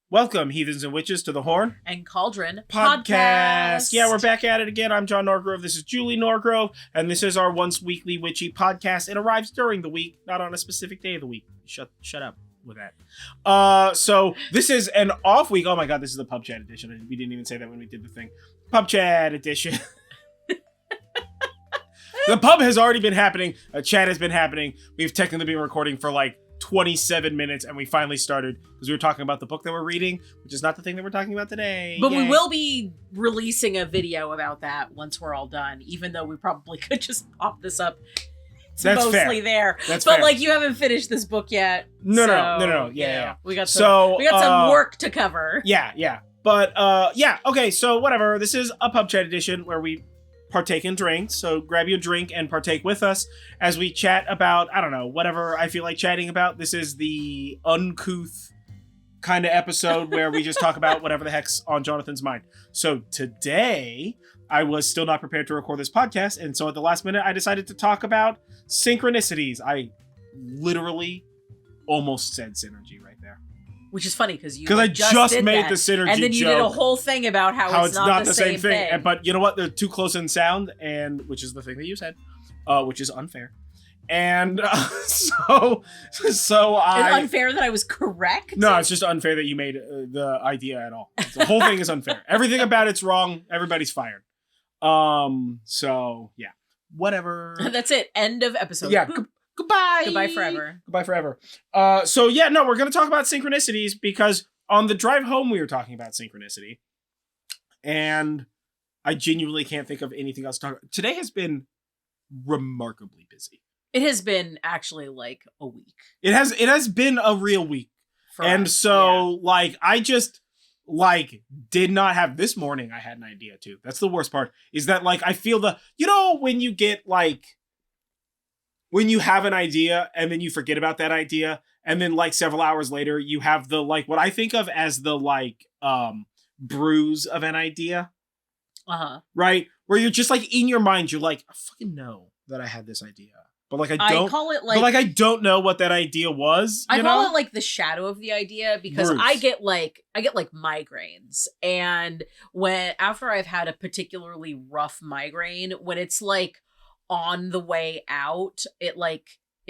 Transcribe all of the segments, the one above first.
Welcome, heathens and witches, to the Horn and Cauldron podcast. Yeah, we're back at it again. I'm John Norgrove. This is Julie Norgrove, and this is our once weekly witchy podcast. It arrives during the week, not on a specific day of the week. Shut up with that. So this is an off week. Oh my god, this is the pub chat edition. We didn't even say that when we did the thing. Pub chat edition. The pub has already been happening. Chat has been happening. We've technically been recording for like 27 minutes, and we finally started because we were talking about the book that we're reading, which is not the thing that we're talking about today. But we will be releasing a video about that once we're all done, even though we probably could just pop this up. It's That's mostly fair. there. That's but fair. like, you haven't finished this book yet. No. Yeah. We got some work to cover. Yeah. But okay, so whatever. This is a pub chat edition where we partake in drinks, so grab you a drink and partake with us as we chat about, I don't know, whatever I feel like chatting about. This is the uncouth kind of episode where we just talk about whatever the heck's on Jonathan's mind. So today, I was still not prepared to record this podcast, and so at the last minute, I decided to talk about Synchronicities. I literally almost said synergy right there. Which is funny because I just made that. the synergy and then you joke. did a whole thing about how it's not the same thing. But you know what? They're too close in sound, and which is the thing that you said, which is unfair. And so I. It's unfair that I was correct. No, it's just unfair that you made the idea at all. The whole thing is unfair. Everything about it's wrong. Everybody's fired. So yeah, whatever. That's it. End of episode. Yeah. Goodbye. Goodbye forever. Goodbye forever. So yeah, no, we're going to talk about synchronicities because on the drive home we were talking about synchronicity, and I genuinely can't think of anything else to talk about. Today has been remarkably busy. It has been actually like a week. It has been a real week. And so like I just like did not have this morning. I had an idea too. That's the worst part, is that like I feel when you get like when you have an idea and then you forget about that idea, and then like several hours later you have the like what I think of as the like bruise of an idea. Right? Where you're just like in your mind you're like, I fucking know that I had this idea. But like I call it like, but like I don't know what that idea was. I call it like the shadow of the idea, because Bruce. I get like migraines, and after I've had a particularly rough migraine, when it's like on the way out, it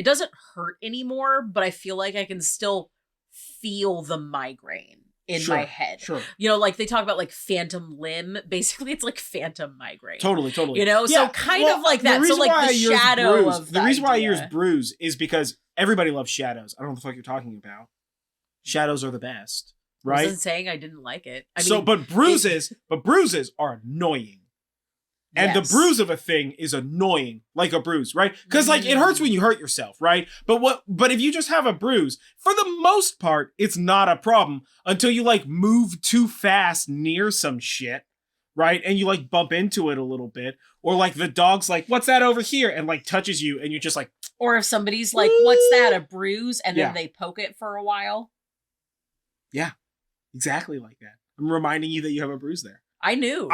doesn't hurt anymore, but I feel like I can still feel the migraine in my head. Sure. You know, like they talk about like phantom limb. Basically, it's like phantom migraine. Totally. You know, yeah, so kind of like that. So like the shadow of the reason why I use bruise is because everybody loves shadows. I don't know what the fuck you're talking about. Shadows are the best, right? I wasn't saying I didn't like it. But bruises are annoying. And the bruise of a thing is annoying, like a bruise, right? Because like it hurts when you hurt yourself, right? But if you just have a bruise, for the most part, it's not a problem until you like move too fast near some shit, right? And you like bump into it a little bit, or like the dog's like, "What's that over here?" and like touches you, and you're just like, or if somebody's like, "What's that? A bruise?" and then they poke it for a while. Yeah, exactly like that. I'm reminding you that you have a bruise there. I knew.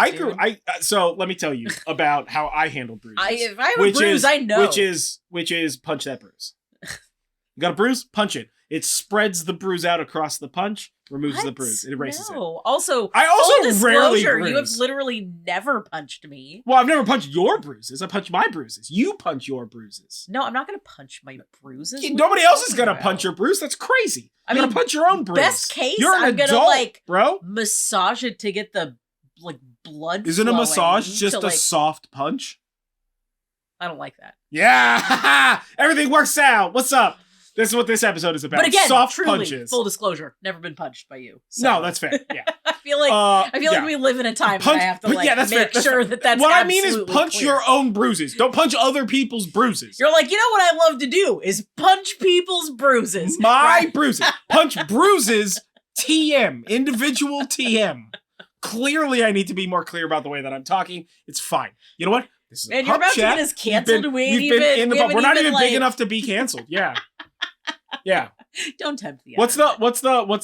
So let me tell you about how I handle bruises. If I have a bruise, I know. Which is punch that bruise. You got a bruise? Punch it. It spreads the bruise out across the punch, removes the bruise. It erases it. Also, I rarely bruise. You have literally never punched me. Well, I've never punched your bruises. I punch my bruises. You punch your bruises. No, I'm not going to punch my bruises. Nobody else is going to punch your bruise. That's crazy. I'm going to punch your own bruise. Best case, I'm going to massage it to get the blood. Isn't a massage just a soft punch? I don't like that. Yeah, everything works out. What's up? This is what this episode is about. But again, soft truly, punches. Full disclosure, never been punched by you. So. No, that's fair. Yeah, I feel like we live in a time where I have to make sure that's what I mean is punch clear. your own bruises. Don't punch other people's bruises. You're like, you know what I love to do is punch people's bruises. My bruises. Punch bruises. TM. Individual TM. Clearly, I need to be more clear about the way that I'm talking. It's fine. You know what? This is and you're about to get us canceled. We're not even big enough to be canceled. Yeah. Yeah. Don't tempt the What's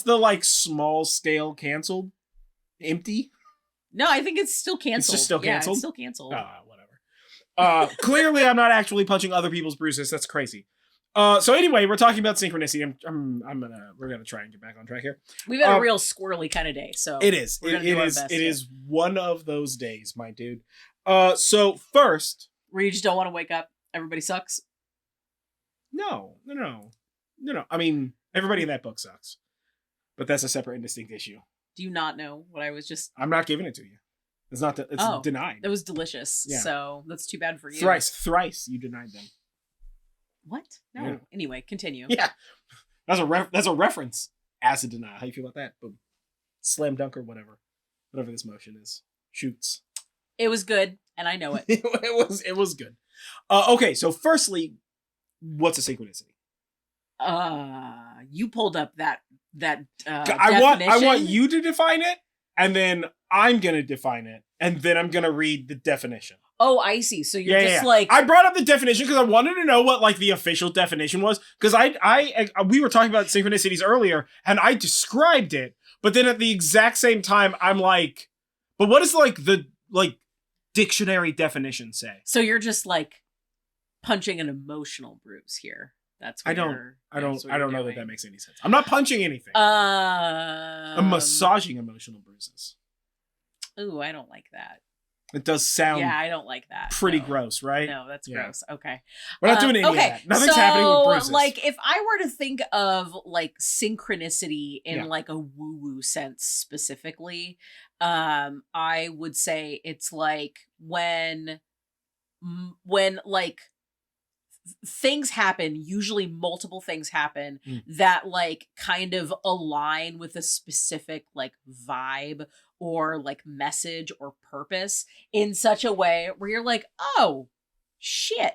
the like small scale canceled? Empty? No, I think it's still canceled. It's just still canceled? Yeah, it's still canceled. Whatever. Clearly I'm not actually punching other people's bruises. That's crazy. So anyway, we're talking about synchronicity. We're gonna try and get back on track here. We've had a real squirrely kind of day, so it is. It is one of those days, my dude. So first, where you just don't want to wake up. Everybody sucks. No. I mean, everybody in that book sucks, but that's a separate and distinct issue. Do you not know what I was just? I'm not giving it to you. It's not. It's denied. That was delicious. Yeah. So that's too bad for you. Thrice, you denied them. What? No. Yeah. Anyway, continue. Yeah, that's a reference. Acid denial. How you feel about that? Boom. Slam dunk or whatever this motion is. Shoots. It was good, and I know it. it was good. Okay, so firstly, what's a synchronicity? You pulled up that I want you to define it, and then I'm gonna define it, and then I'm gonna read the definition. Oh, I see. So you're just like... I brought up the definition because I wanted to know what, like, the official definition was. Because we were talking about synchronicities earlier, and I described it, but then at the exact same time, I'm like, but what does, like, the, like, dictionary definition say? So you're just, like, punching an emotional bruise here. That's what I don't know that makes any sense. I'm not punching anything. I'm massaging emotional bruises. Ooh, I don't like that. It does sound... Yeah, I don't like that. Pretty gross, right? No, that's gross. Okay. We're not doing any of that. Nothing's happening with bruises. Like, if I were to think of, like, synchronicity in, like, a woo-woo sense specifically, I would say it's, like, when like, things happen, usually multiple things happen that, like, kind of align with a specific, like, vibe or like message or purpose in such a way where you're like, oh shit,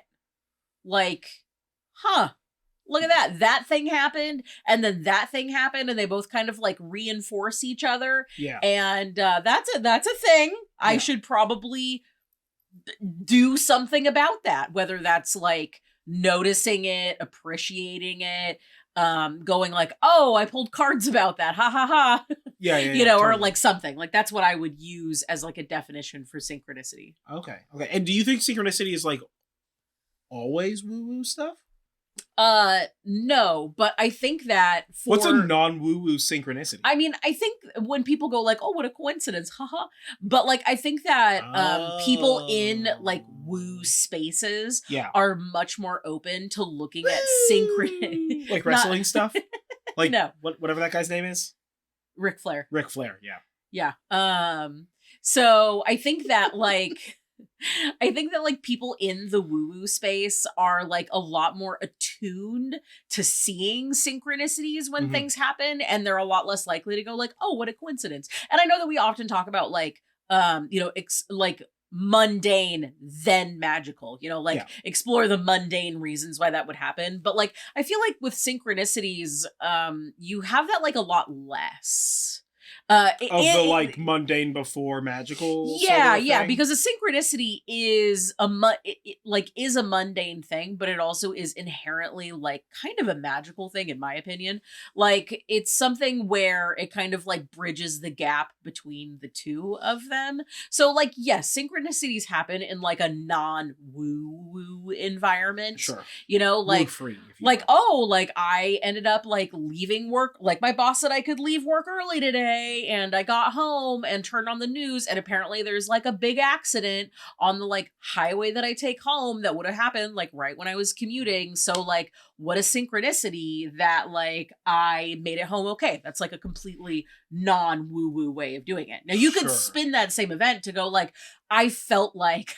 like, look at that thing happened, and then that thing happened, and they both kind of like reinforce each other. Yeah. And that's a thing. Yeah. I should probably do something about that, whether that's like noticing it, appreciating it, going like, oh, I pulled cards about that, ha ha ha. Yeah, you know, totally. Or like something like that's what I would use as like a definition for synchronicity. Okay. And do you think synchronicity is like always woo-woo stuff? No, but I think that what's a non-woo-woo synchronicity? I mean, I think when people go like, oh, what a coincidence, haha. But like, I think that people in like woo spaces are much more open to looking at synchronicity. Like wrestling stuff? Like no. Whatever that guy's name is? Ric Flair, yeah. Yeah. So I think that like people in the woo-woo space are like a lot more attuned to seeing synchronicities when things happen, and they're a lot less likely to go like, oh, what a coincidence. And I know that we often talk about like, you know, like mundane then magical, you know, like explore the mundane reasons why that would happen. But like, I feel like with synchronicities, you have that like a lot less. The like mundane before magical. Yeah, sort of thing. Because a synchronicity is a mundane thing, but it also is inherently like kind of a magical thing, in my opinion. Like it's something where it kind of like bridges the gap between the two of them. So like, yes, synchronicities happen in like a non-woo-woo environment. Sure. You know, like free, like oh, like I ended up like leaving work, like my boss said I could leave work early today. And I got home and turned on the news, and apparently there's like a big accident on the like highway that I take home that would have happened like right when I was commuting. So like, what a synchronicity that like I made it home okay. That's like a completely non-woo-woo way of doing it. Now you could spin that same event to go like, I felt like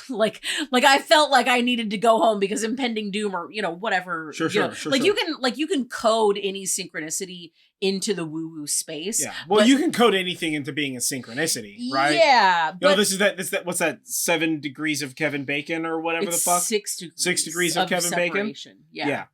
like I felt like I needed to go home because impending doom or, you know, whatever. Sure. You can code any synchronicity into the woo-woo space. Yeah. Well, you can code anything into being a synchronicity, right? Yeah. But no, this is that what's that 7 degrees of Kevin Bacon or whatever the fuck? 6 degrees. 6 degrees of Kevin separation. Bacon?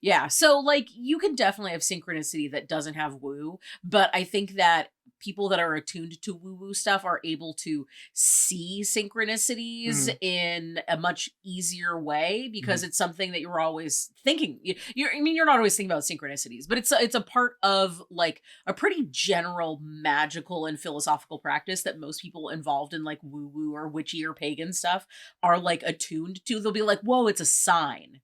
Yeah. So like you can definitely have synchronicity that doesn't have woo, but I think that people that are attuned to woo-woo stuff are able to see synchronicities in a much easier way because it's something that you're always thinking. You're not always thinking about synchronicities, but it's a part of like a pretty general magical and philosophical practice that most people involved in like woo-woo or witchy or pagan stuff are like attuned to. They'll be like, whoa, it's a sign.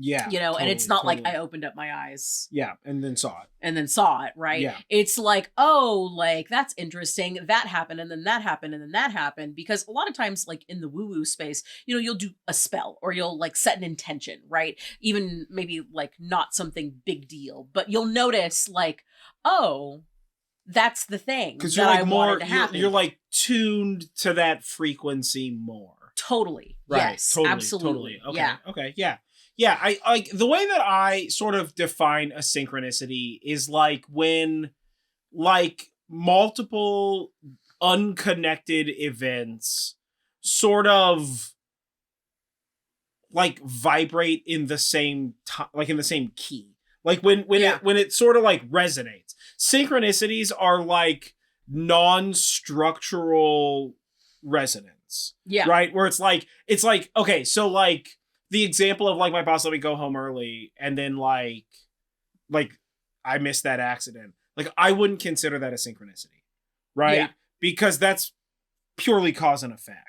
Yeah. You know, totally, and it's not totally. like I opened up my eyes. Yeah, and then saw it, right? Yeah. It's like, oh, like, that's interesting. That happened, and then that happened, and then that happened. Because a lot of times, like, in the woo-woo space, you know, you'll do a spell, or you'll, like, set an intention, right? Even maybe, like, not something big deal, but you'll notice, like, oh, that's the thing because that you're like I more wanted to happen. you're like tuned to that frequency more. Totally. Right. Yes. Totally. Absolutely. Totally. Okay. Yeah. Okay. Yeah. Yeah. I like the way that I sort of define a synchronicity is like when like multiple unconnected events sort of like vibrate in the same time, like in the same key. Like when it sort of like resonates. Synchronicities are like non-structural resonance. Yeah. Right? Where it's like, okay, so like the example of like my boss let me go home early and then like I missed that accident. Like I wouldn't consider that a synchronicity. Right? Yeah. Because that's purely cause and effect.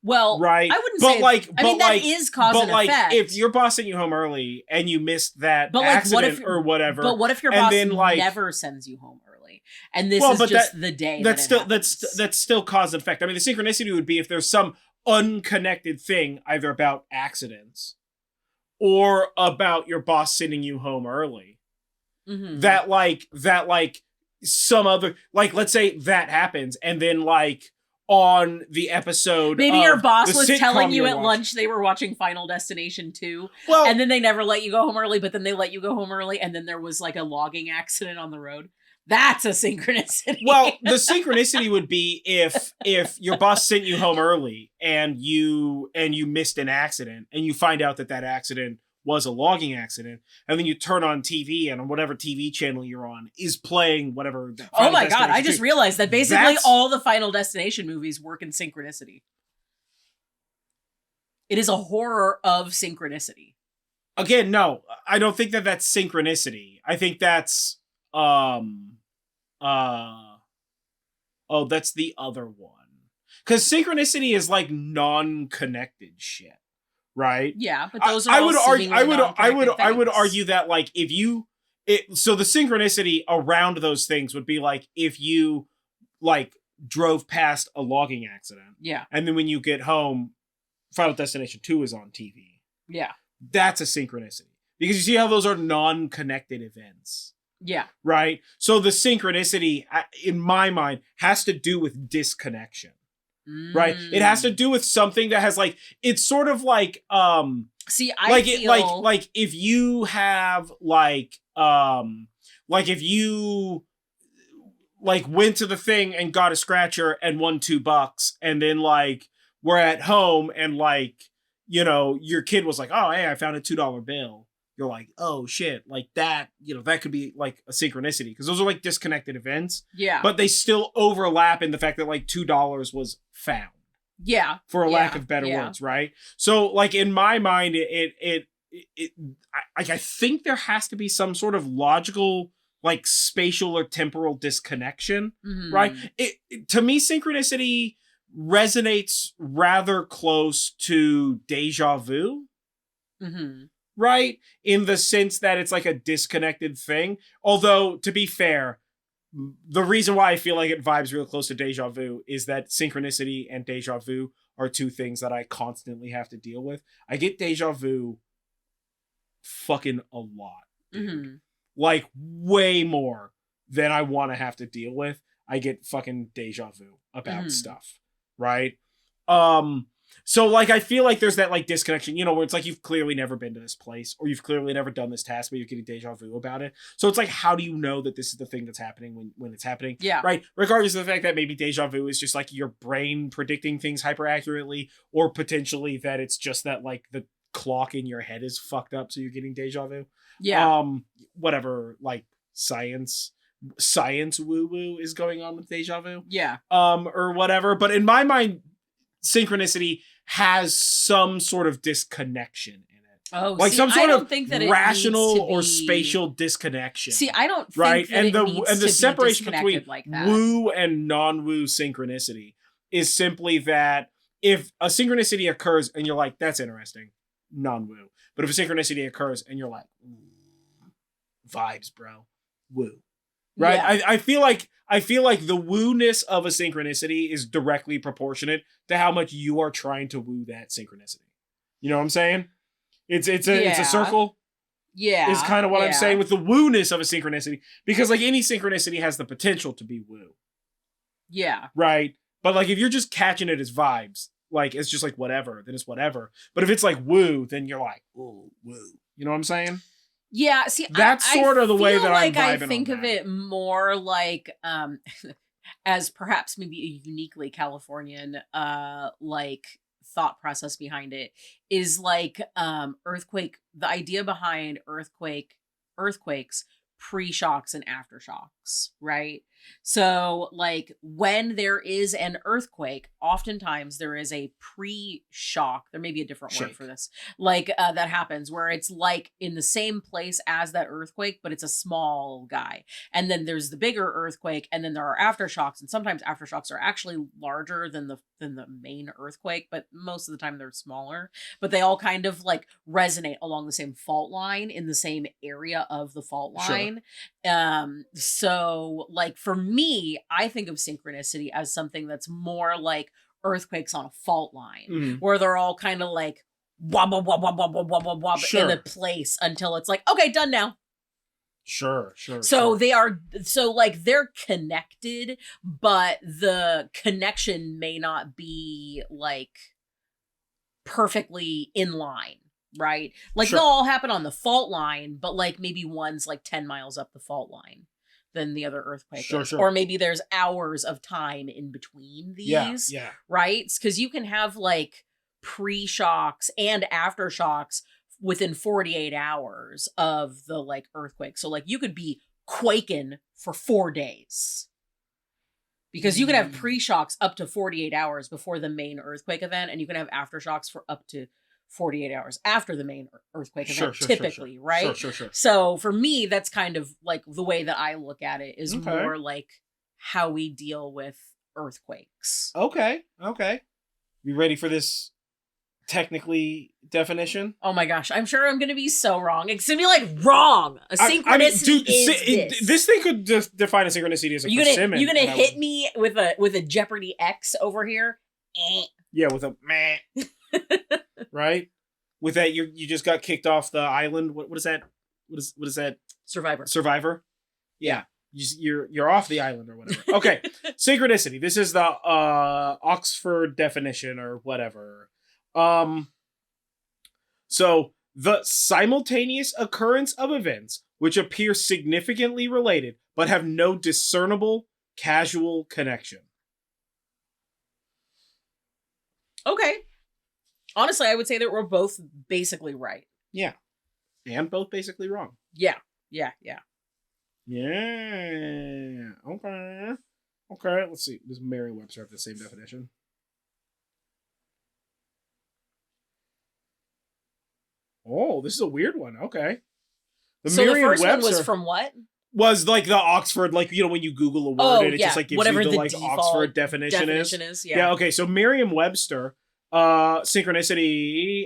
Well, right. I wouldn't say like, I mean, that is cause and like, effect. if your boss sent you home early and you missed that but like, accident or whatever. But what if your boss then, like, never sends you home early? And this is just the day that's still cause and effect. I mean, the synchronicity would be if there's some unconnected thing either about accidents or about your boss sending you home early. Mm-hmm. That some other, like, let's say that happens and then like on the episode maybe your boss was telling you at lunch they were watching Final Destination 2, well, and then they never let you go home early, but then they let you go home early and then there was like a logging accident on the road. That's a synchronicity. Well, the synchronicity would be if your boss sent you home early and you missed an accident and you find out that accident was a logging accident, and then you turn on TV and on whatever TV channel you're on is playing whatever. Oh my God, I just realized that basically all the Final Destination movies work in synchronicity. It is a horror of synchronicity. Again, no, I don't think that that's synchronicity. I think that's that's the other one. Because synchronicity is like non-connected shit. Right. Yeah, but those are. I would argue that like so the synchronicity around those things would be like if you like drove past a logging accident. Yeah. And then when you get home, Final Destination 2 is on TV. Yeah. That's a synchronicity because you see how those are non-connected events. Yeah. Right. So the synchronicity, in my mind, has to do with disconnection. Right, it has to do with something that has like it's sort of like see, I feel like if you have like if you like went to the thing and got a scratcher and won $2 and then like we're at home and like you know your kid was like, oh hey, I found a $2 bill. You're like, oh shit, like that, you know, that could be like a synchronicity because those are like disconnected events. Yeah. But they still overlap in the fact that like $2 was found. Yeah. For a lack of better words, right? So like in my mind, I think there has to be some sort of logical, like spatial or temporal disconnection, right? To me, synchronicity resonates rather close to deja vu. Mm-hmm. Right? In the sense that it's like a disconnected thing. Although, to be fair, the reason why I feel like it vibes real close to deja vu is that synchronicity and deja vu are two things that I constantly have to deal with. I get deja vu fucking a lot. Mm-hmm. Like, way more than I want to have to deal with. I get fucking deja vu about stuff. Right? So, like, I feel like there's that, like, disconnection, you know, where it's like you've clearly never been to this place or you've clearly never done this task, but you're getting deja vu about it. So it's like, how do you know that this is the thing that's happening when it's happening? Yeah. Right? Regardless of the fact that maybe deja vu is just, like, your brain predicting things hyper accurately or potentially that it's just that, like, the clock in your head is fucked up so you're getting deja vu. Yeah. Whatever, like, science woo-woo is going on with deja vu. Yeah. Or whatever. But in my mind, synchronicity has some sort of disconnection in it. Oh, like see, some sort of rational or spatial disconnection. See, I don't think right, that and the separation between like that. woo and non-woo synchronicity is simply that if a synchronicity occurs and you're like, that's interesting, non-woo. But if a synchronicity occurs and you're like, vibes, bro, woo, right? Yeah. I feel like the woo-ness of a synchronicity is directly proportionate to how much you are trying to woo that synchronicity. You know what I'm saying? It's a circle. Yeah. Is kind of what I'm saying with the woo-ness of a synchronicity, because like any synchronicity has the potential to be woo. Yeah. Right. But like if you're just catching it as vibes, like it's just like whatever, then it's whatever. But if it's like woo, then you're like, ooh, woo. You know what I'm saying? Yeah, see, that's sort of the way that I'm vibing I think on of that. it more like as perhaps maybe a uniquely Californian like thought process behind it is like earthquake, the idea behind earthquakes, pre-shocks and aftershocks, right? So like when there is an earthquake, oftentimes there is a pre-shock. There may be a different word for this. Like that happens where it's like in the same place as that earthquake, but it's a small guy. And then there's the bigger earthquake, and then there are aftershocks, and sometimes aftershocks are actually larger than the main earthquake, but most of the time they're smaller. But they all kind of like resonate along the same fault line in the same area of the fault line. So like for me, I think of synchronicity as something that's more like earthquakes on a fault line, where they're all kind of like wob wob wob wob wob wob wob wob in a place until it's like, okay, done now. Sure. So they are, so like they're connected, but the connection may not be like perfectly in line. Right? Like they'll all happen on the fault line, but like maybe one's like 10 miles up the fault line than the other earthquake is. Or maybe there's hours of time in between these. Yeah. Right? Because you can have like pre-shocks and aftershocks within 48 hours of the like earthquake. So like you could be quaking for 4 days. Because you can have pre-shocks up to 48 hours before the main earthquake event, and you can have aftershocks for up to 48 hours after the main earthquake event, typically, right? Sure. So for me, that's kind of like the way that I look at it is more like how we deal with earthquakes. Okay. You ready for this technically definition? Oh my gosh, I'm sure I'm going to be so wrong. It's going to be like wrong. A synchronicity is this thing could define a synchronicity as a persimmon. You're going to hit me with a Jeopardy X over here? Yeah, with a meh. Right? With that, you just got kicked off the island. What is that? What is that? Survivor. Yeah, you're off the island or whatever. Okay, synchronicity. This is the Oxford definition or whatever. So the simultaneous occurrence of events which appear significantly related but have no discernible causal connection. Okay. Honestly, I would say that we're both basically right. Yeah. And both basically wrong. Yeah. Yeah. Okay. Let's see. Does Merriam-Webster have the same definition? Oh, this is a weird one. Okay. The first one was from what? Was like the Oxford, like, you know, when you Google a word and it just like gives whatever you the like Oxford definition is. Yeah. Okay. So Merriam-Webster, synchronicity,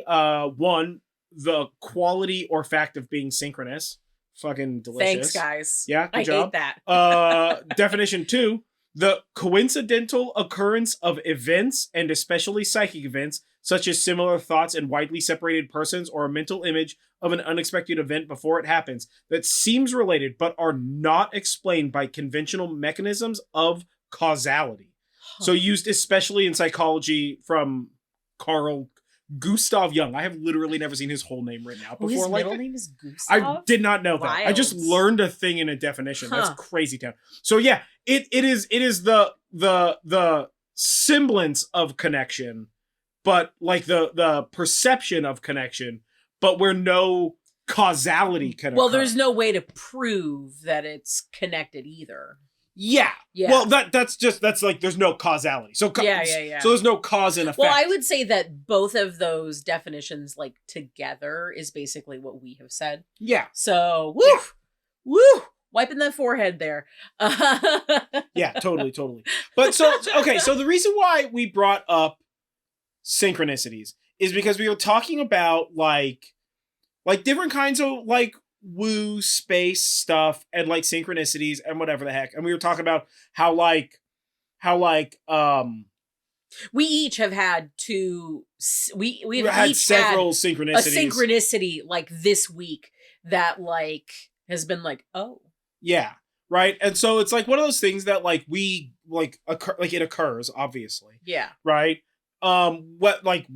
one, the quality or fact of being synchronous. Fucking delicious. Thanks, guys. Yeah, good job. I hate that. Definition 2, the coincidental occurrence of events, and especially psychic events, such as similar thoughts in widely separated persons or a mental image of an unexpected event before it happens, that seems related but are not explained by conventional mechanisms of causality. So used especially in psychology from Carl Gustav Jung. I have literally never seen his whole name written out before. His like middle name is Gustav? I did not know that. Wild. I just learned a thing in a definition. That's crazy town. So yeah, it is the semblance of connection, but like the perception of connection, but where no causality can occur. Well, there's no way to prove that it's connected either. Yeah. Well, that's like there's no causality. So yeah. So there's no cause and effect. Well, I would say that both of those definitions, like together, is basically what we have said. Yeah. So woo, wiping that forehead there. Yeah, totally. But so okay, so the reason why we brought up synchronicities is because we were talking about like like different kinds of like woo space stuff and like synchronicities and whatever the heck. And we were talking about how we each have had we've had each several had synchronicities. A synchronicity like this week that like has been like, oh. Yeah. Right. And so it's like one of those things that like we like occur, like it occurs, obviously. Yeah. Right. What like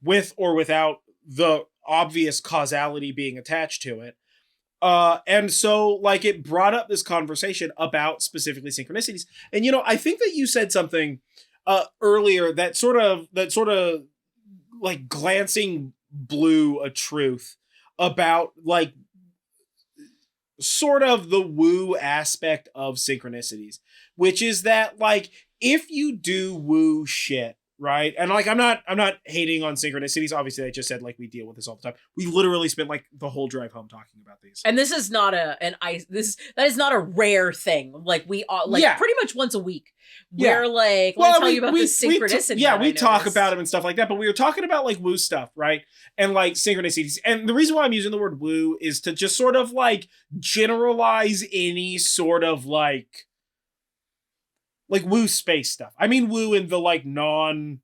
with or without the obvious causality being attached to it. And so like it brought up this conversation about specifically synchronicities. And you know, I think that you said something earlier that sort of like glancing blew a truth about like sort of the woo aspect of synchronicities, which is that like if you do woo shit, right? And like I'm not hating on synchronicities. Obviously, I just said like we deal with this all the time. We literally spent like the whole drive home talking about these. And this is not that is not a rare thing. Like we all pretty much once a week. We're like, let me tell you about this synchronicity. We talk about them and stuff like that, but we were talking about like woo stuff, right? And like synchronicities. And the reason why I'm using the word woo is to just sort of like generalize any sort of like woo space stuff. I mean woo in the like non-dogmatic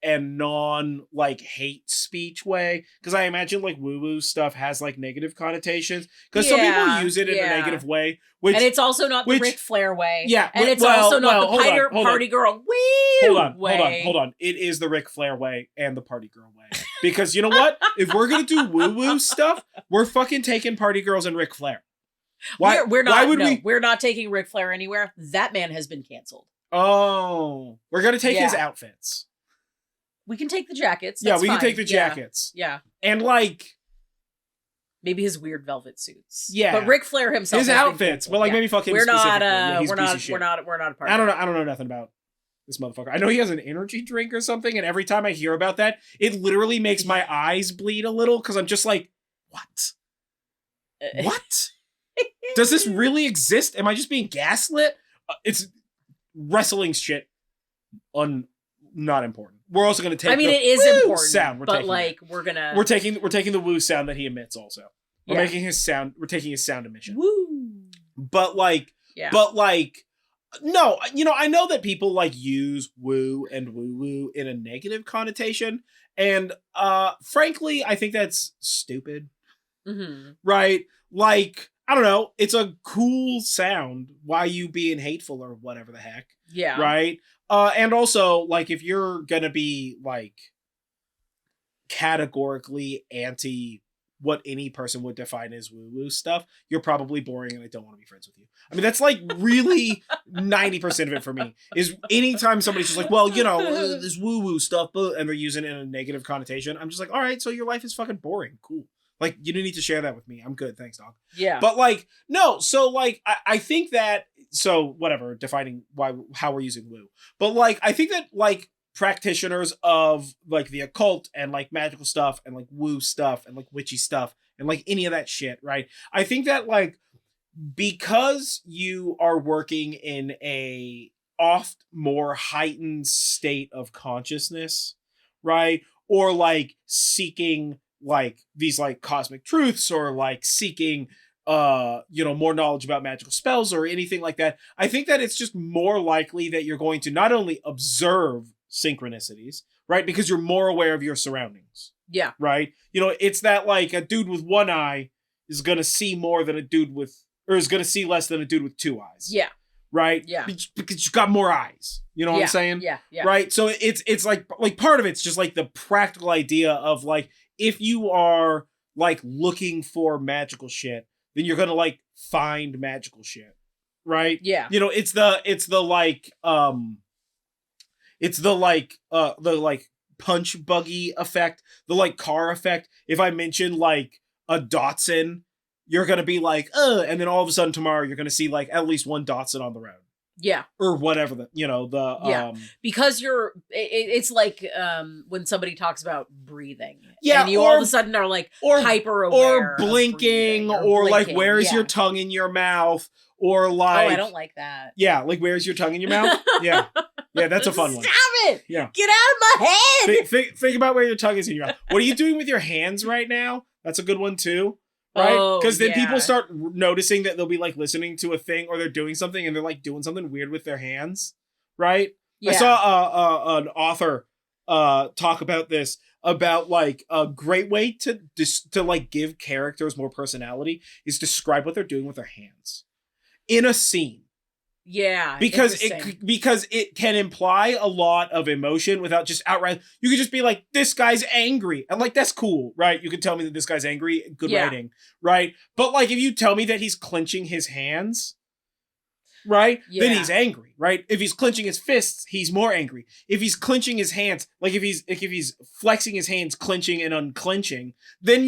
and non like hate speech way, because I imagine like woo stuff has like negative connotations because some people use it in a negative way, and it's also not the Ric Flair way. Yeah, and it's also not the party girl way. Hold on. It is the Ric Flair way and the party girl way, because you know what? If we're gonna do woo stuff, we're fucking taking party girls and Ric Flair. We're not taking Ric Flair anywhere. That man has been canceled. Oh, we're gonna take his outfits. We can take the jackets. That's we can take the jackets. Yeah. And like maybe his weird velvet suits. Yeah. But Ric Flair himself. His outfits. But like maybe fuck him specifically. We're not a part. I don't know nothing about this motherfucker. I know he has an energy drink or something, and every time I hear about that, it literally makes my eyes bleed a little because I'm just like, what? What? Does this really exist? Am I just being gaslit? It's wrestling shit. Not important. We're also going to take. I mean, it is important sound. We're taking the woo sound that he emits. Also, we're making his sound. We're taking his sound emission. Woo. But like, no, you know, I know that people like use woo and woo in a negative connotation, and frankly, I think that's stupid. Mm-hmm. Right? Like, I don't know. It's a cool sound. Why you being hateful or whatever the heck? Yeah. Right? And also, like, if you're gonna be, like, categorically anti what any person would define as woo-woo stuff, you're probably boring and I don't want to be friends with you. I mean, that's, like, really 90% of it for me, is anytime somebody's just like, well, you know, this woo-woo stuff, and they're using it in a negative connotation, I'm just like, all right, so your life is fucking boring. Cool. Like, you don't need to share that with me. I'm good. Thanks, dog. Yeah. But, like, no. So, like, I think that... So, whatever. Defining how we're using woo. But, like, I think that, like, practitioners of, like, the occult and, like, magical stuff and, like, woo stuff and, like, witchy stuff and, like, any of that shit, right? I think that, like, because you are working in a oft more heightened state of consciousness, right? Or, like, seeking... like these like cosmic truths or like seeking you know, more knowledge about magical spells or anything like that, I think that it's just more likely that you're going to not only observe synchronicities, right? Because you're more aware of your surroundings. Yeah. Right? You know, it's that like a dude with one eye is going to see more than a dude with, or is going to see less than a dude with two eyes. Yeah. Right? Yeah. Because you got more eyes. You know what I'm saying? Yeah. Yeah. Right? So it's like part of it's just like the practical idea of like, if you are like looking for magical shit, then you're gonna like find magical shit, right? Yeah. You know, it's the punch buggy effect, the like car effect. If I mention like a Datsun, you're gonna be like, and then all of a sudden tomorrow you're gonna see like at least one Datsun on the road. Yeah. Or whatever because it's like when somebody talks about breathing. Yeah. And you all of a sudden are like hyper aware. Or blinking, or like where's your tongue in your mouth? Or like, oh, I don't like that. Yeah, like where's your tongue in your mouth? Yeah. Yeah, that's a fun one. Stop it! Yeah. Get out of my head! Think about where your tongue is in your mouth. What are you doing with your hands right now? That's a good one too. Right? Because then people start noticing that they'll be like listening to a thing or they're doing something and they're like doing something weird with their hands. Right? Yeah. I saw an author talk about this, about like a great way to like give characters more personality is describe what they're doing with their hands in a scene. Yeah, because it can imply a lot of emotion without just outright. You could just be like, this guy's angry, and like that's cool, right? You could tell me that this guy's angry, good writing, right? But like if you tell me that he's clenching his hands, right, then he's angry, right? If he's clenching his fists, he's more angry. If he's clenching his hands, like if he's flexing his hands, clenching and unclenching, then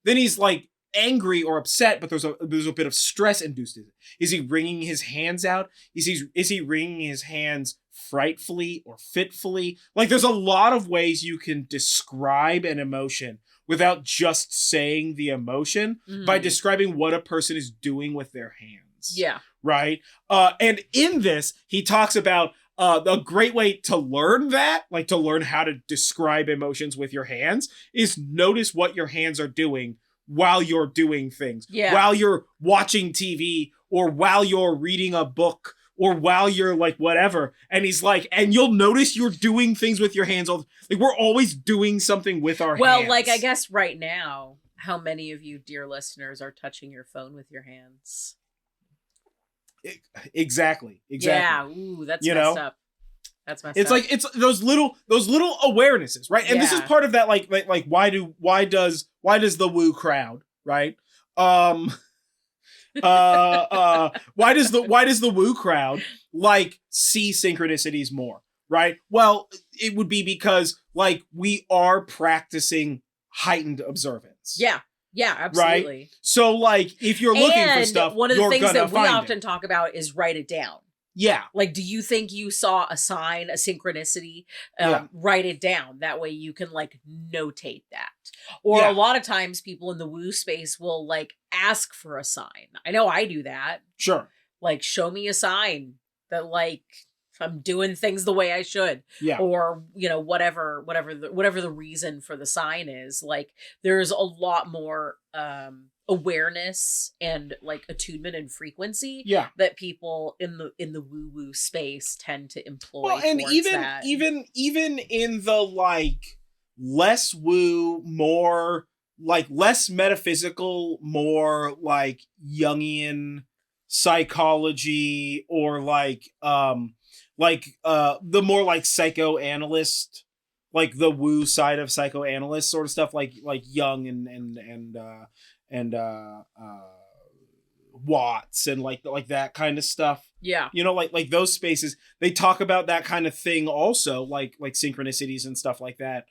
he's like angry or upset, but there's a bit of stress induced in it. Is he wringing his hands out? Is he wringing his hands frightfully or fitfully? Like there's a lot of ways you can describe an emotion without just saying the emotion, by describing what a person is doing with their hands. Yeah. Right? And in this, he talks about a great way to learn that, like to learn how to describe emotions with your hands, is notice what your hands are doing while you're doing things, while you're watching TV or while you're reading a book or while you're like whatever. And he's like, and you'll notice you're doing things with your hands. Like we're always doing something with our hands. Well, like I guess right now, how many of you, dear listeners, are touching your phone with your hands? Exactly. Yeah. Ooh, that's messed up. That's messed up. It's like it's those little awarenesses, right? And this is part of that, like why does the woo crowd, right? Why does the woo crowd like see synchronicities more, right? Well, it would be because like we are practicing heightened observance. Yeah. Yeah, absolutely. Right? So like if you're looking for stuff, one of the things that we often talk about is write it down. Yeah. Like, do you think you saw a sign, a synchronicity? Write it down. That way you can like notate that. Or a lot of times people in the woo space will like ask for a sign. I know I do that. Sure. Like, show me a sign that like I'm doing things the way I should. Yeah. Or, you know, whatever the reason for the sign is. Like, there's a lot more awareness and like attunement and frequency that people in the woo woo space tend to employ. Well, and even in the like less woo, more like less metaphysical, more like Jungian psychology, or like the more like psychoanalyst, like the woo side of psychoanalyst sort of stuff, like Jung and Watts and like that kind of stuff. Yeah. You know, like those spaces, they talk about that kind of thing also, like synchronicities and stuff like that.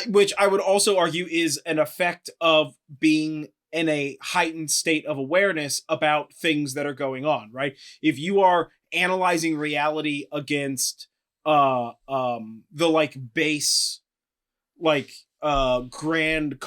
Which I would also argue is an effect of being in a heightened state of awareness about things that are going on, right? If you are analyzing reality against the like base, like grand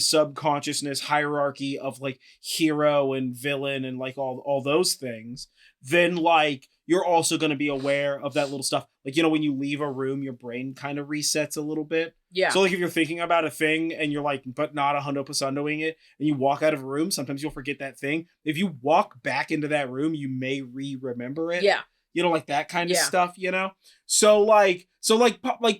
subconsciousness hierarchy of like hero and villain and like all those things, then like you're also going to be aware of that little stuff. Like, you know, when you leave a room, your brain kind of resets a little bit. Yeah. So like if you're thinking about a thing and you're like, but not 100% doing it, and you walk out of a room, sometimes you'll forget that thing. If you walk back into that room, you may remember it. Yeah. You know, like that kind of stuff, you know? So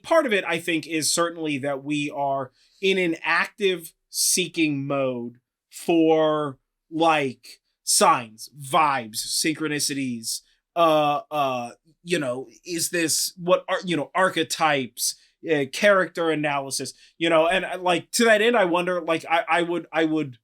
part of it, I think, is certainly that we are in an active seeking mode for like signs, vibes, synchronicities, you know, is this what are, you know, archetypes, character analysis, you know, and like to that end, I wonder, like, I would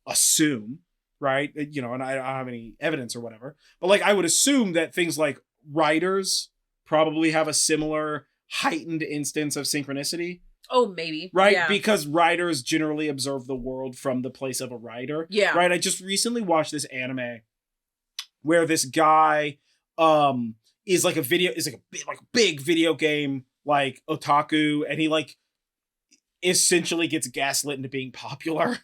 assume, right, you know, and I don't have any evidence or whatever, but like I would assume that things like writers probably have a similar heightened instance of synchronicity. Oh, maybe. Right? Yeah. Because writers generally observe the world from the place of a writer. Yeah. Right? I just recently watched this anime where this guy is like a big video game like otaku, and he like essentially gets gaslit into being popular.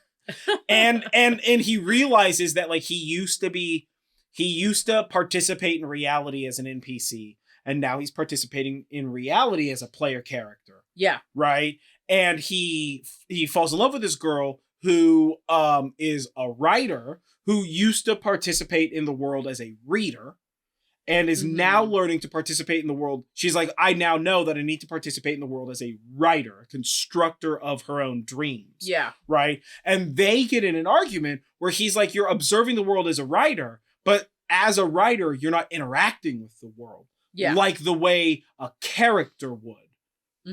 and he realizes that like he used to participate in reality as an NPC. and now he's participating in reality as a player character. Yeah. Right? And he falls in love with this girl who is a writer who used to participate in the world as a reader and is now learning to participate in the world. She's like, I now know that I need to participate in the world as a writer, a constructor of her own dreams. Yeah. Right? And they get in an argument where he's like, you're observing the world as a writer, but as a writer, you're not interacting with the world. Yeah. Like the way a character would.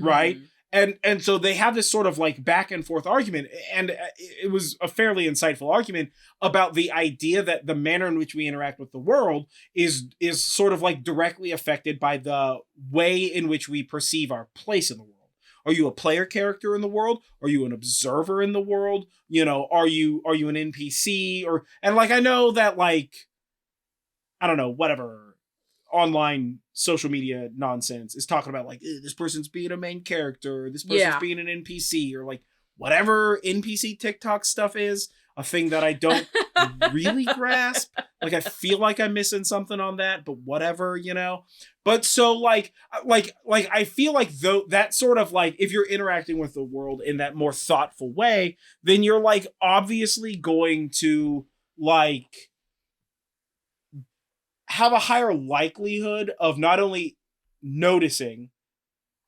Right? And so they have this sort of like back and forth argument, and it was a fairly insightful argument about the idea that the manner in which we interact with the world is sort of like directly affected by the way in which we perceive our place in the world. Are you a player character in the world? Are you an observer in the world? You know, are you an NPC? And like, I know that like, I don't know, whatever online social media nonsense is talking about like this person's being a main character, this person's being an NPC, or like whatever NPC TikTok stuff is, a thing that I don't really grasp. Like I feel like I'm missing something on that, but whatever, you know. But so like I feel like though that sort of like if you're interacting with the world in that more thoughtful way, then you're like obviously going to like have a higher likelihood of not only noticing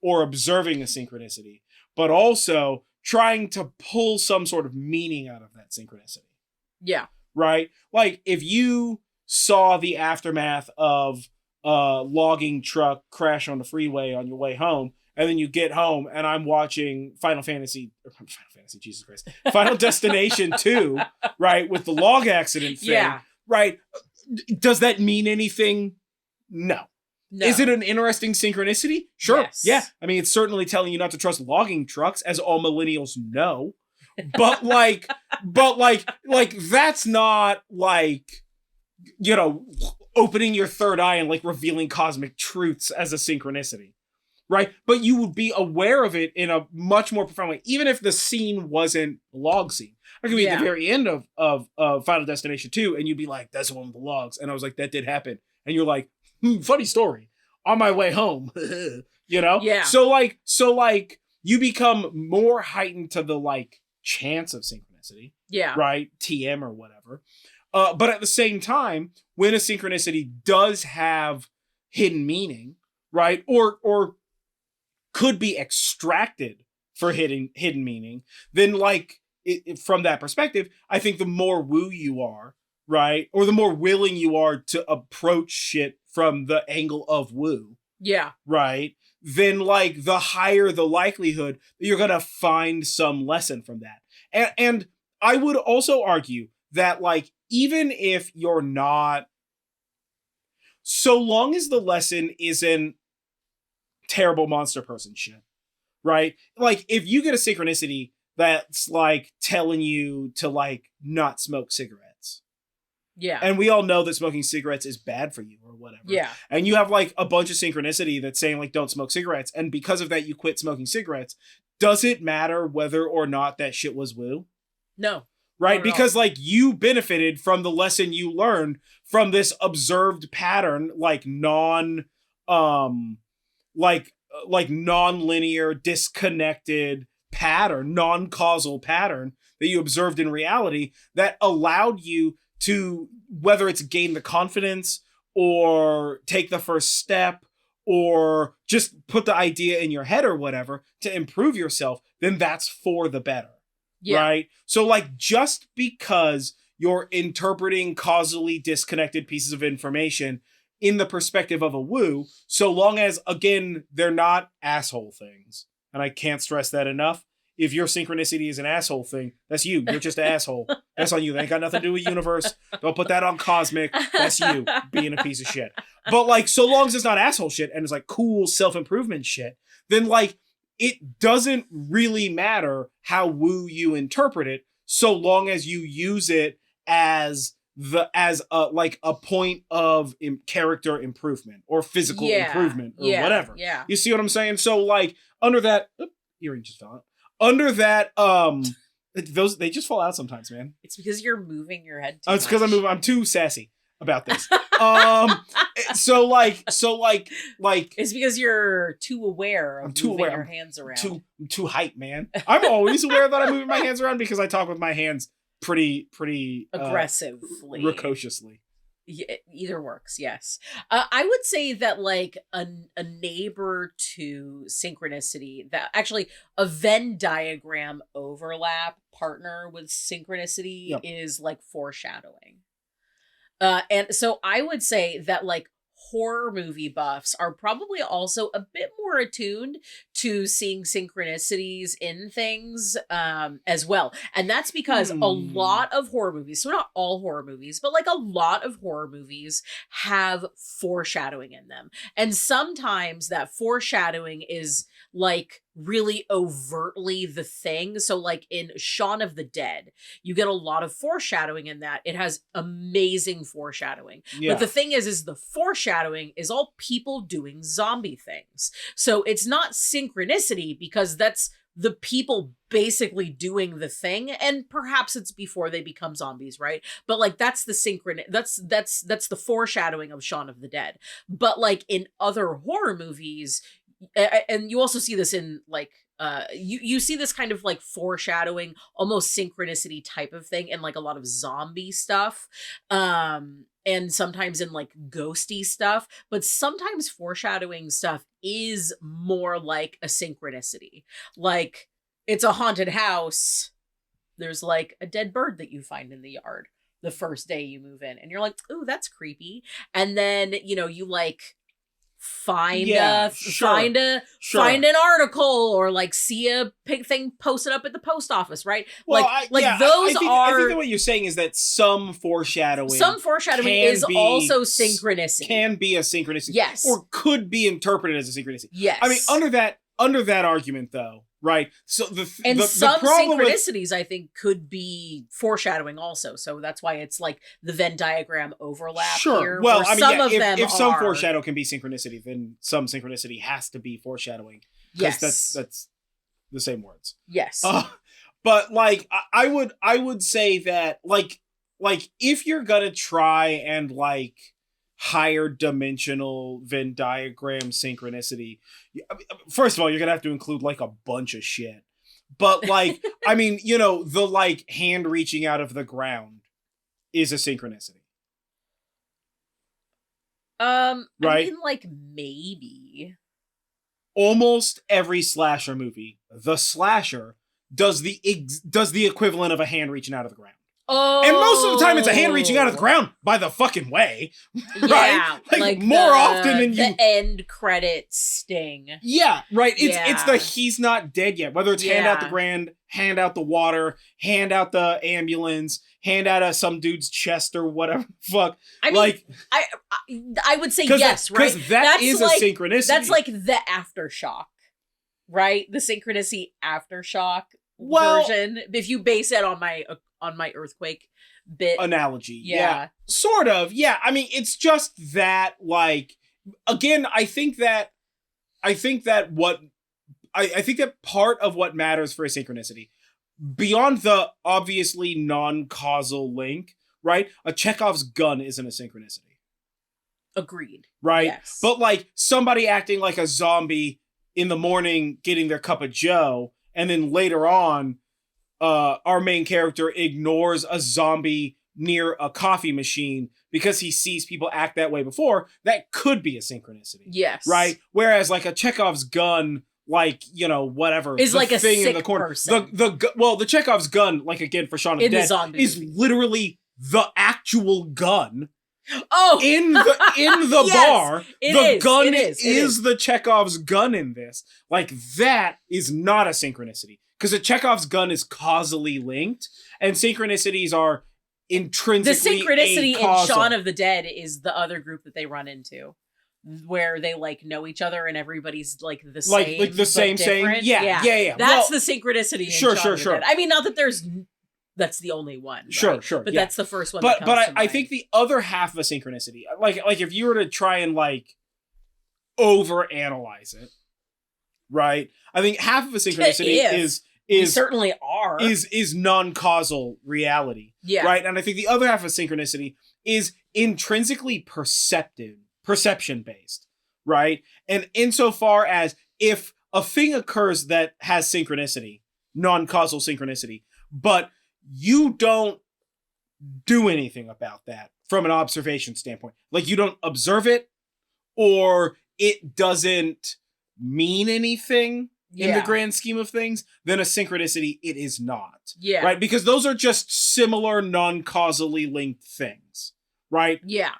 or observing a synchronicity, but also trying to pull some sort of meaning out of that synchronicity. Yeah. Right? Like if you saw the aftermath of a logging truck crash on the freeway on your way home, and then you get home and I'm watching Final Destination 2, right? With the log accident thing. Yeah. Right? Does that mean anything? No. Is it an interesting synchronicity? Sure. Yes. Yeah. I mean, it's certainly telling you not to trust logging trucks, as all millennials know. But like, that's not like, you know, opening your third eye and like revealing cosmic truths as a synchronicity. Right? But you would be aware of it in a much more profound way, even if the scene wasn't a log scene. I could be at the very end of Final Destination 2, and you'd be like, that's the one with the logs. And I was like, that did happen. And you're like, funny story. On my way home. You know? Yeah. So like, you become more heightened to the, like, chance of synchronicity. Yeah. Right? TM or whatever. But at the same time, when a synchronicity does have hidden meaning, right? Or could be extracted for hidden meaning, then, like, from that perspective, I think the more woo you are, right? Or the more willing you are to approach shit from the angle of woo. Yeah. Right? Then like the higher the likelihood that you're going to find some lesson from that. And I would also argue that like, even if you're not, so long as the lesson isn't terrible monster person shit, right? Like if you get a synchronicity that's like telling you to like not smoke cigarettes. Yeah. And we all know that smoking cigarettes is bad for you or whatever. Yeah. And you have like a bunch of synchronicity that's saying like don't smoke cigarettes. And because of that, you quit smoking cigarettes. Does it matter whether or not that shit was woo? No. Right? Because like you benefited from the lesson you learned from this observed pattern, like non-linear, disconnected pattern, non-causal pattern that you observed in reality that allowed you to, whether it's gain the confidence or take the first step or just put the idea in your head or whatever to improve yourself, then that's for the better. Yeah. Right? So like just because you're interpreting causally disconnected pieces of information in the perspective of a woo, so long as, again, they're not asshole things. And I can't stress that enough. If your synchronicity is an asshole thing, that's you. You're just an asshole. That's on you. That ain't got nothing to do with universe. Don't put that on cosmic. That's you being a piece of shit. But like, so long as it's not asshole shit and it's like cool self-improvement shit, then like, it doesn't really matter how woo you interpret it, so long as you use it as a point of character improvement or physical improvement or whatever. Yeah. You see what I'm saying? So like under that, earring just fell out. Under that, they just fall out sometimes, man. It's because you're moving your head too much. It's because I'm too sassy. about this. So it's because you're too aware of moving your hands around. I'm too hype, man. I'm always aware that I'm moving my hands around because I talk with my hands pretty aggressively, precociously. Either works. Yes. I would say that like a neighbor to synchronicity, that actually a Venn diagram overlap partner with synchronicity is like foreshadowing. And so I would say that like horror movie buffs are probably also a bit more attuned to seeing synchronicities in things as well. And that's because a lot of horror movies, so not all horror movies, but like a lot of horror movies have foreshadowing in them. And sometimes that foreshadowing is like really overtly the thing. So like in Shaun of the Dead, you get a lot of foreshadowing in that. It has amazing foreshadowing. Yeah. But the thing is the foreshadowing is all people doing zombie things. So it's not synchronicity because that's the people basically doing the thing, and perhaps it's before they become zombies, right? But like that's the that's the foreshadowing of Shaun of the Dead. But like in other horror movies, and you also see this in like you see this kind of like foreshadowing, almost synchronicity type of thing in like a lot of zombie stuff, and sometimes in like ghosty stuff. But sometimes foreshadowing stuff is more like a synchronicity. Like it's a haunted house, there's like a dead bird that you find in the yard the first day you move in, and you're like, ooh, that's creepy. And then you like find an article or like see a pig thing posted up at the post office, right? Well, I think that what you're saying is that some foreshadowing is also synchronicity. Can be a synchronicity. Yes. Or could be interpreted as a synchronicity. Yes. I mean, under that argument though, right? So some synchronicities I think could be foreshadowing also. So that's why it's like the Venn diagram overlap here. Well, I mean, if some foreshadow can be synchronicity, then some synchronicity has to be foreshadowing. Yes. That's the same words. Yes. But like I would say that like if you're gonna try and like higher dimensional Venn diagram synchronicity, first of all, you're gonna have to include like a bunch of shit. But like, I mean, the like hand reaching out of the ground is a synchronicity. Right? I mean, like maybe. Almost every slasher movie, the slasher does the equivalent of a hand reaching out of the ground. Oh. And most of the time it's a hand reaching out of the ground by the fucking way. Right? Yeah, like more often than the end credit sting. Yeah, right. It's the he's not dead yet. Whether it's hand out the grand, hand out the water, hand out the ambulance, hand out some dude's chest or whatever the fuck. I mean, like I would say yes, right? Because that's a synchronicity. That's like the aftershock, right? The synchronicity aftershock version. If you base it on my earthquake bit analogy. Yeah. Sort of. Yeah. I mean, it's just that, like, again, I think that part of what matters for a synchronicity, beyond the obviously non-causal link, right? A Chekhov's gun isn't a synchronicity. Agreed. Right? Yes. But like somebody acting like a zombie in the morning getting their cup of joe, and then later on our main character ignores a zombie near a coffee machine because he sees people act that way before, that could be a synchronicity. Yes. Right? Whereas like a Chekhov's gun, like, whatever. Is like a thing sick in the corner. person. The Chekhov's gun, like again for Shaun of the Dead, is literally the actual gun. Oh, in the yes, bar, the gun is the Chekhov's gun in this. Like that is not a synchronicity. Because a Chekhov's gun is causally linked, and synchronicities are intrinsically the synchronicity in Shaun of the Dead is the other group that they run into, where they like know each other and everybody's like the same, like the same. Yeah. That's the synchronicity. In Shaun of the Dead. I mean, not that that's the only one. Right? Sure. But that's the first one. But I think the other half of a synchronicity, like if you were to try and like overanalyze it, right? I think half of a synchronicity is certainly are is non-causal reality. Yeah. Right. And I think the other half of synchronicity is intrinsically perception based, right? And insofar as if a thing occurs that has synchronicity, non-causal synchronicity, but you don't do anything about that from an observation standpoint. Like, you don't observe it, or it doesn't mean anything in the grand scheme of things, then a synchronicity it is not. Yeah. Right? Because those are just similar non-causally linked things. Right? Yeah.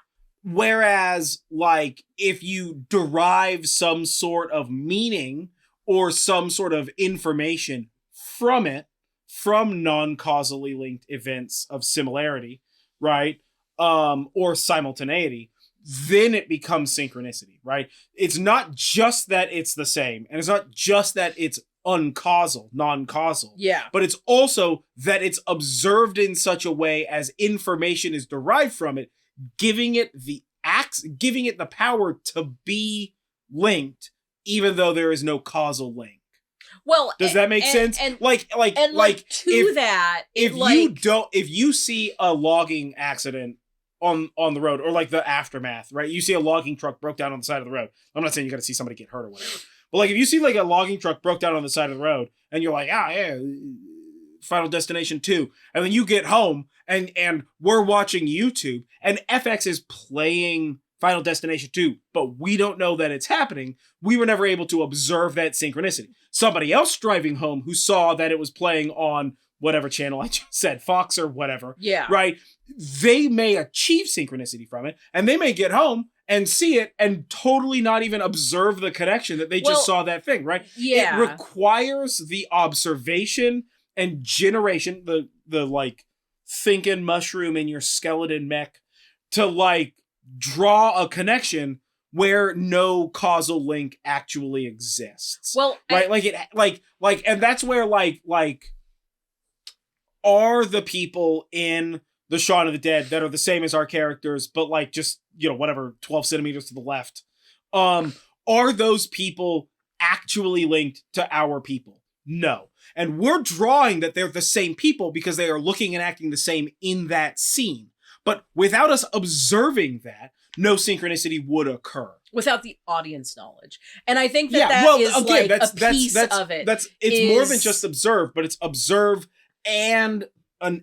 Whereas, like, if you derive some sort of meaning or some sort of information from it, from non-causally linked events of similarity, right? Or simultaneity, then it becomes synchronicity, right? It's not just that it's the same, and it's not just that it's uncausal, non-causal. Yeah. But it's also that it's observed in such a way as information is derived from it, giving it the power to be linked, even though there is no causal link. Well, does that make sense? If you see a logging accident on the road, or like the aftermath, right? You see a logging truck broke down on the side of the road. I'm not saying you got to see somebody get hurt or whatever, but like if you see like a logging truck broke down on the side of the road, and you're like, Final Destination 2, and then you get home and we're watching YouTube, and FX is playing Final Destination 2, but we don't know that it's happening. We were never able to observe that synchronicity. Somebody else driving home who saw that it was playing on whatever channel I just said, Fox or whatever. Yeah. Right? They may achieve synchronicity from it, and they may get home and see it and totally not even observe the connection that they just saw that thing, right? Yeah. It requires the observation and generation, the like thinking mushroom in your skeleton mech, to like draw a connection where no causal link actually exists. Well, right? And that's where like are the people in the Shaun of the Dead that are the same as our characters, but like just, whatever, 12 centimeters to the left. Are those people actually linked to our people? No. And we're drawing that they're the same people because they are looking and acting the same in that scene. But without us observing that, no synchronicity would occur. Without the audience knowledge. And I think that is a piece of it. It's more than just observe, but it's observe and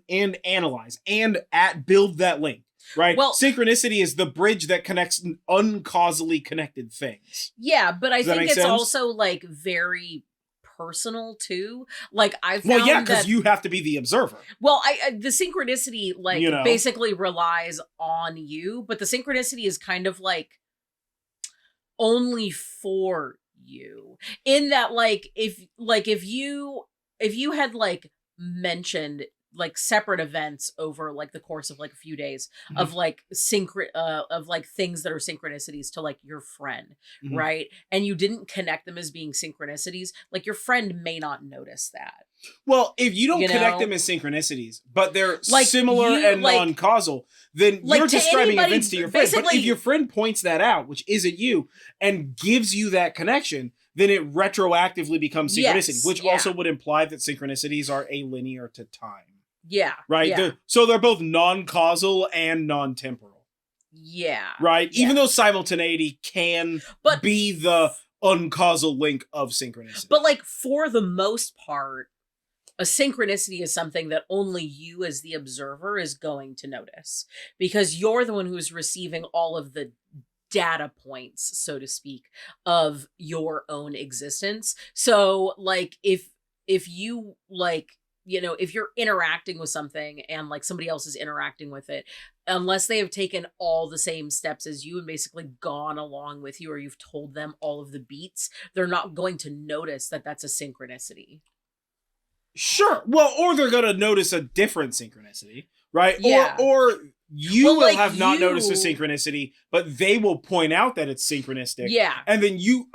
analyze and build that link. Right? Well, synchronicity is the bridge that connects uncausally connected things. Yeah, but I think it's also like very personal too. Like I found because you have to be the observer. Well, the synchronicity basically relies on you, but the synchronicity is kind of like only for you. In that, like if you had like mentioned like separate events over like the course of like a few days of like of like things that are synchronicities to like your friend, right? And you didn't connect them as being synchronicities, like your friend may not notice that. Well, if you don't connect them as synchronicities, but they're like similar and non-causal, then you're describing events to your friend. But if your friend points that out, which isn't you, and gives you that connection, then it retroactively becomes synchronicity, which also would imply that synchronicities are alinear to time. Yeah. Right? Yeah. They're both non-causal and non-temporal. Yeah. Right? Yeah. Even though simultaneity can be the uncausal link of synchronicity. But like for the most part, a synchronicity is something that only you as the observer is going to notice. Because you're the one who's receiving all of the data points, so to speak, of your own existence. So like if you like, if you're interacting with something and like somebody else is interacting with it, unless they have taken all the same steps as you and basically gone along with you, or you've told them all of the beats, they're not going to notice that that's a synchronicity. Sure. Well, or they're going to notice a different synchronicity, right? Yeah. Or you will have not noticed a synchronicity, but they will point out that it's synchronistic. Yeah. And then you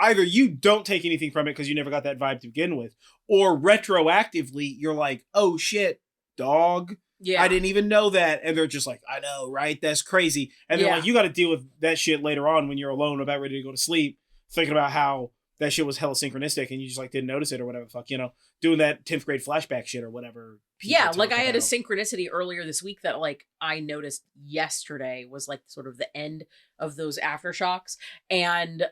don't take anything from it because you never got that vibe to begin with, or retroactively you're like, oh shit, dog. Yeah. I didn't even know that. And they're just like, I know, right? That's crazy. And then like you got to deal with that shit later on when you're alone, about ready to go to sleep, thinking about how that shit was hella synchronistic and you just like didn't notice it or whatever the fuck, you know, doing that 10th grade flashback shit or whatever. Yeah, like I had a synchronicity earlier this week that like I noticed yesterday was like sort of the end of those aftershocks. And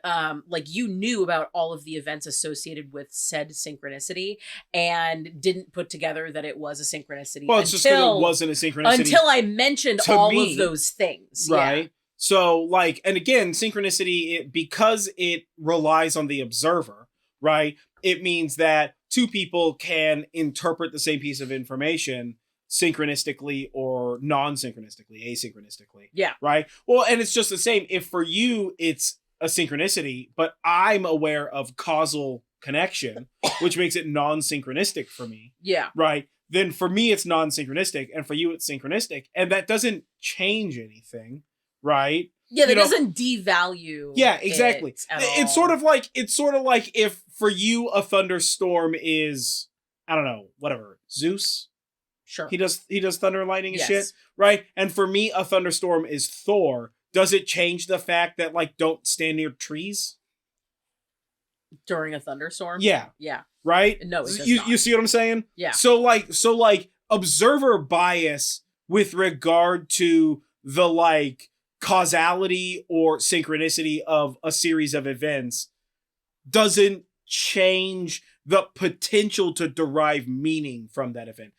like you knew about all of the events associated with said synchronicity and didn't put together that it was a synchronicity. Well, it's just because it wasn't a synchronicity. Until I mentioned all of those things. Right. Yeah. So like, and again, synchronicity, because it relies on the observer, right? It means that two people can interpret the same piece of information synchronistically or non-synchronistically, asynchronistically. Yeah. Right? Well, and it's just the same. If for you, it's a synchronicity, but I'm aware of causal connection, which makes it non-synchronistic for me. Yeah. Right? Then for me, it's non-synchronistic, and for you, it's synchronistic. And that doesn't change anything. Right? Yeah, that doesn't devalue. Yeah, exactly. It's sort of like if for you a thunderstorm is, I don't know, whatever, Zeus. Sure. He does thunder and lightning and shit, right? And for me a thunderstorm is Thor. Does it change the fact that like don't stand near trees during a thunderstorm? Yeah. Yeah. Right? No, it does you not. You see what I'm saying? Yeah. So like observer bias with regard to the like causality or synchronicity of a series of events doesn't change the potential to derive meaning from that event.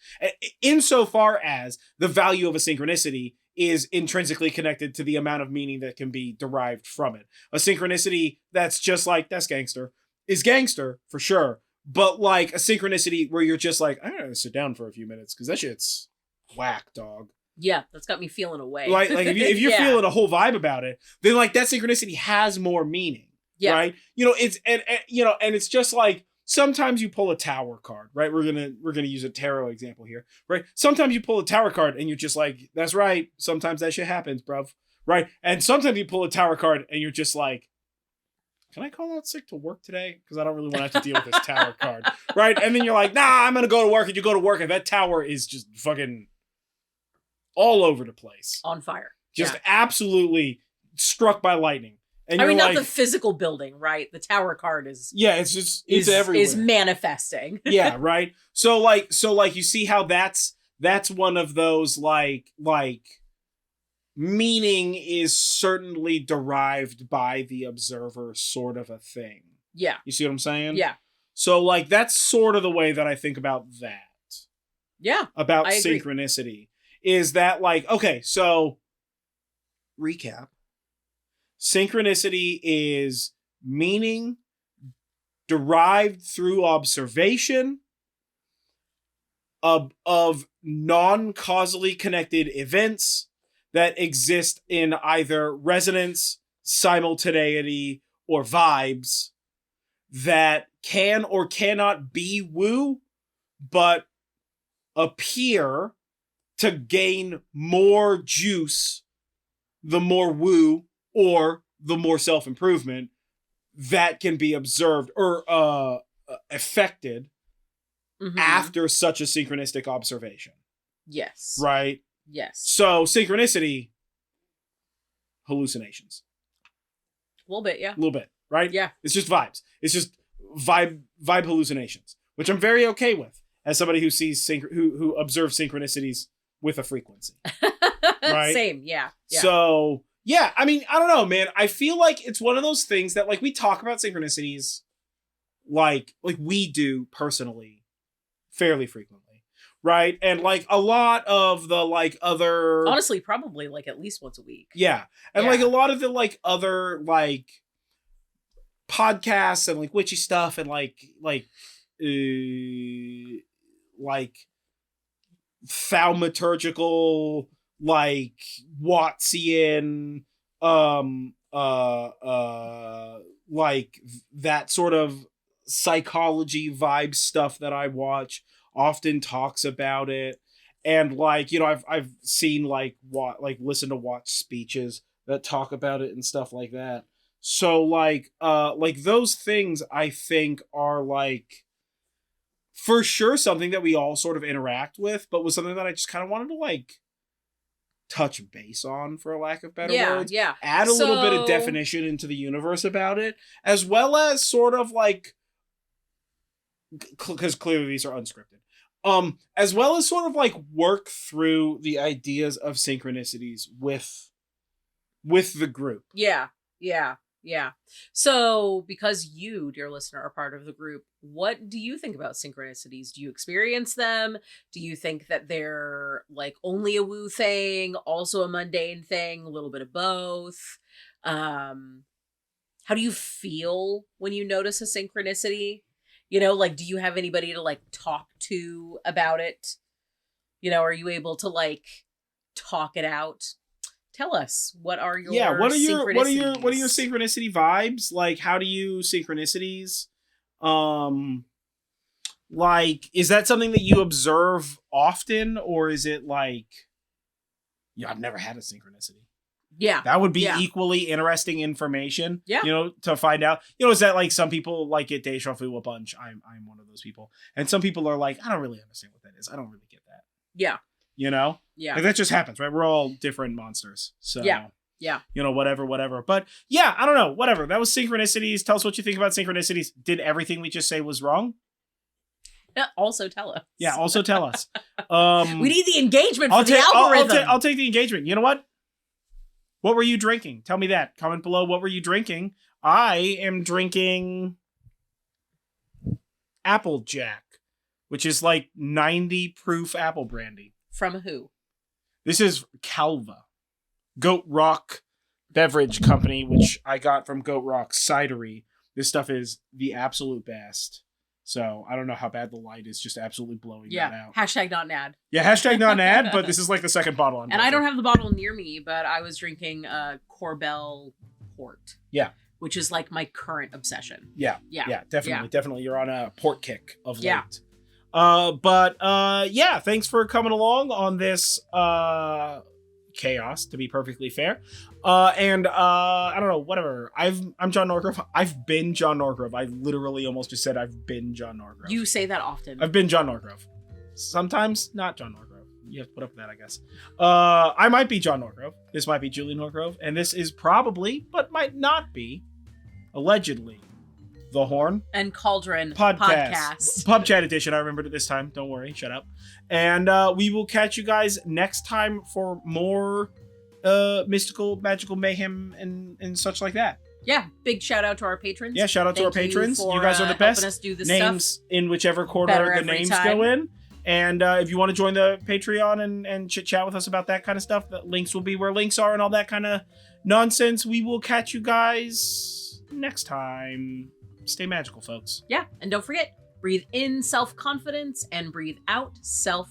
Insofar as the value of a synchronicity is intrinsically connected to the amount of meaning that can be derived from it. A synchronicity that's just like, that's gangster, is gangster for sure. But like a synchronicity where you're just like, I'm gonna sit down for a few minutes because that shit's whack, dog. Yeah, that's got me feeling away. Like if you're feeling a whole vibe about it, then like that synchronicity has more meaning. Yeah. Right? You know, it's and it's just like sometimes you pull a tower card, right? We're gonna use a tarot example here, right? Sometimes you pull a tower card and you're just like, that's right. Sometimes that shit happens, bruv. Right? And sometimes you pull a tower card and you're just like, can I call out sick to work today? Because I don't really want to have to deal with this tower card. Right? And then you're like, nah, I'm gonna go to work, and you go to work and that tower is just fucking all over the place. On fire. Just absolutely struck by lightning. And I mean, not the physical building, right? The tower card is... Yeah, it's everywhere. Is manifesting. Yeah, right? So you see how that's one of those, like, meaning is certainly derived by the observer sort of a thing. Yeah. You see what I'm saying? Yeah. So, like, that's sort of the way that I think about that. Yeah. About synchronicity. Is that like, okay, so recap. Synchronicity is meaning derived through observation of non-causally connected events that exist in either resonance, simultaneity, or vibes that can or cannot be woo, but appear to gain more juice the more woo or the more self-improvement that can be observed or affected after such a synchronistic observation. Yes. Right? Yes. So synchronicity, hallucinations. A little bit, yeah. A little bit, right? Yeah. It's just vibes. It's just vibe hallucinations, which I'm very okay with as somebody who sees who observes synchronicities with a frequency. Right? Same, yeah. So, yeah, I mean, I don't know, man. I feel like it's one of those things that, like, we talk about synchronicities like we do personally fairly frequently, right? And, like, a lot of the, like, other... Honestly, probably, like, at least once a week. Yeah. And, like, a lot of the, like, other, like, podcasts and, like, witchy stuff and, like thaumaturgical, like Wattsian, like that sort of psychology vibe stuff that I watch often talks about it. And like, you know, I've seen listen to watch speeches that talk about it and stuff like that. So like those things I think are like for sure something that we all sort of interact with, but was something that I just kind of wanted to like touch base on, for lack of better words. Yeah. Add a little bit of definition into the universe about it, as well as sort of like, because clearly these are unscripted. As well as sort of like work through the ideas of synchronicities with the group. Yeah. So, because you, dear listener, are part of the group, what do you think about synchronicities? Do you experience them? Do you think that they're like only a woo thing, also a mundane thing, a little bit of both? How do you feel when you notice a synchronicity? You know, like, do you have anybody to like talk to about it? You know, are you able to like talk it out? Tell us, what are your what are your synchronicities? synchronicity vibes? Like, how do you synchronicities? Like, is that something that you observe often, or is it like, I've never had a synchronicity. Yeah. That would be equally interesting information. Yeah. You know, to find out. You know, is that like some people like get deja vu a bunch? I'm one of those people. And some people are like, I don't really understand what that is. I don't really get that. Yeah. You know? Yeah. Like, that just happens, right? We're all different monsters. So yeah. You know, whatever. But yeah, I don't know. Whatever. That was synchronicities. Tell us what you think about synchronicities. Did everything we just say was wrong? Also tell us. Yeah, also tell us. We need the engagement for the algorithm. I'll take the engagement. You know what? What were you drinking? Tell me that. Comment below. What were you drinking? I am drinking Applejack, which is like 90 proof apple brandy. From who? This is Calva, Goat Rock Beverage Company, which I got from Goat Rock Cidery. This stuff is the absolute best. So I don't know how bad the light is, just absolutely blowing that out. Hashtag not an ad. Yeah, hashtag not an ad, but this is like the second bottle I'm drinking. And I don't have the bottle near me, but I was drinking Corbel Port. Yeah. Which is like my current obsession. Yeah, definitely. You're on a port kick of late. Yeah. Thanks for coming along on this chaos, to be perfectly fair. And I don't know, whatever. I'm John Norgrove. I've been John Norgrove. I literally almost just said I've been John Norgrove. You say that often. I've been John Norgrove. Sometimes not John Norgrove. You have to put up with that, I guess. I might be John Norgrove. This might be Julie Norgrove. And this is probably, but might not be, allegedly, The Horn and Cauldron podcast. Pub Chat edition. I remembered it this time. Don't worry. Shut up. And we will catch you guys next time for more mystical, magical mayhem and such like that. Yeah. Big shout out to our patrons. Yeah. Shout out to our patrons. You guys are the best. Us do this names stuff in whichever corner the names go in. And if you want to join the Patreon and chit chat with us about that kind of stuff, the links will be where links are and all that kind of nonsense. We will catch you guys next time. Stay magical, folks. Yeah. And don't forget, breathe in self-confidence and breathe out self